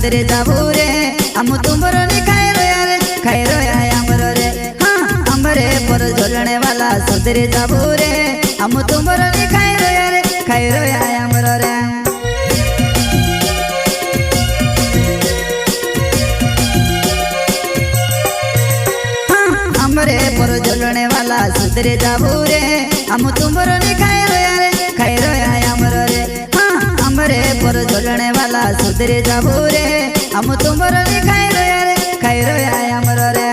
सुधरे जाबू रे हम तुमरो नी खाई रो आमरो रे हाँ हमरे पर झोलने वाला सुधरे जाबू रे हम तुमरो नी खाई रो आमरो रे हमरे पर झोलने वाला सुधरे जाबू रे हम तुमरो नी खाई रो आमरो रे हाँ हमरे पर झोलने वाला सुधरे जाबू रे हम तुमरो नी खाई रो आमरो रे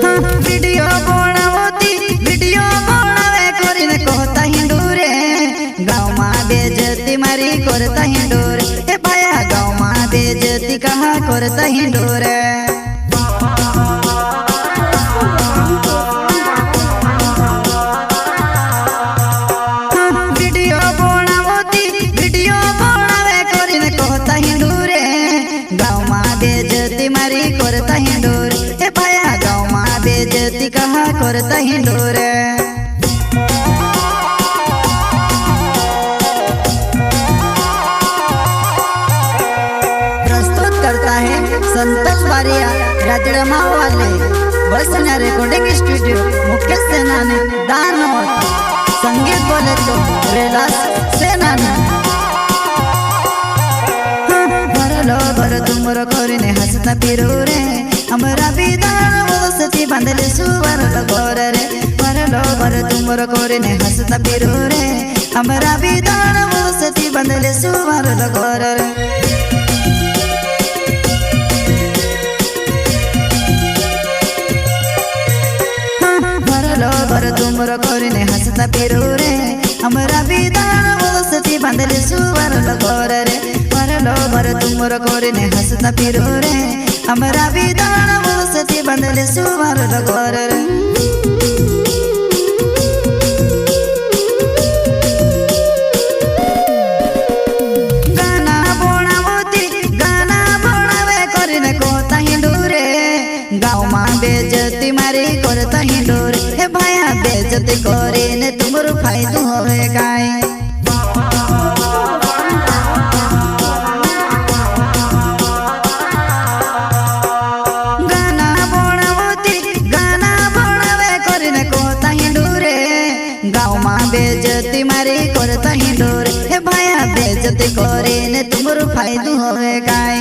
हाँ वीडियो बनावे कोरीने कहता हिंदूरे गाँव माँ बेइज्जती मारी करता हिंदूर ए भाया गाँव माँ बेइज्जती कहा करता हिंदूरे बेइज्जती मारी करता हिंदूर ए भाया गाँव माँ बेइज्जती कहा करता हिंदूर प्रस्तुत करता है संतोष बारिया राजड़मा वाले बसना रिकॉर्डिंग स्टूडियो मुख्य सेनानी दानोद संगीत बोले तो रेलास सेनानी तुमरो कोरीने हंसता पिरो रे हमरा विदान वसती बंदले सुवर लगोर रे परलो बर तुमरो कोरीने हंसता पिरो रे हमरा विदान वसती बंदले सुवर लगोर रे परलो बर तुमरो कोरीने हंसता पिरो रे हमरा विदान वसती बंदले सुवर लगोर रे परलो बर तुमरो कोरीने हंसता पिरो रे हमरा विदान वसती बंदले सुवर लगोर रे गाना बनावे कोरीने कहता हिंदूरे गाँव माँ बेइज्जती मारी करता हिंदूर हे भाया बेइज्जती कोरीने तुमरो फायदो होवे गाय बेइज्जती मारी करता हिंदूर हे भाया बेइज्जती कोरीने तुमरो फायदो होवे गाय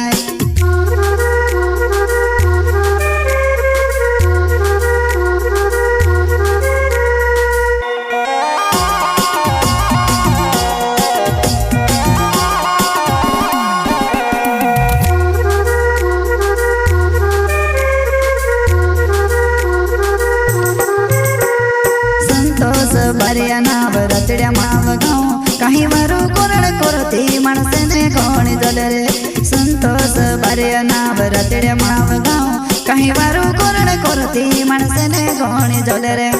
बारिया नाव रतड्या माव गाँव काही वारू कोरड करती माणसेने कोणी जले रे संतोष बारिया नाव रतड्या माव गाँव काही वारू कोरड करती माणसेने कोणी जले रे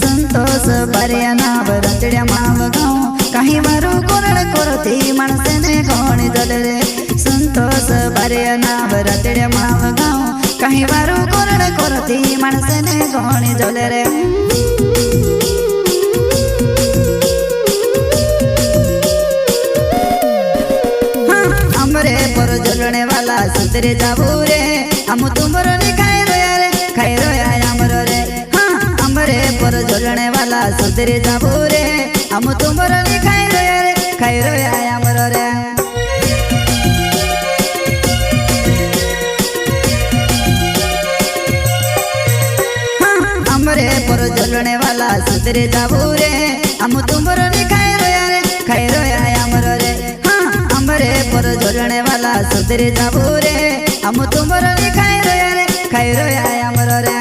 संतोष बारिया नाव रतड्या माव गाँव काही वारू कोरड करती माणसेने कोणी जले रे संतोष बारिया नाव रतड्या माव गाँव काही वारू कोरड करती माणसेने कोणी जले रे हाँ हमरे पर झोलने वाला सुधरे जाबू रे हम तुमरो नी खाई रो आमरो रे हाँ हमरे पर झोलने वाला सुधरे जाबू रे हम तुमरो नी खाई रो आमरो रे हमरे पर झोलने वाला सुधरे जाबू रे हम तुमरो नी खाई रो आमरो रे हाँ हमरे पर झोलने वाला सुधरे जाबू रे हम तुमरो नी खाई रो आमरो रे।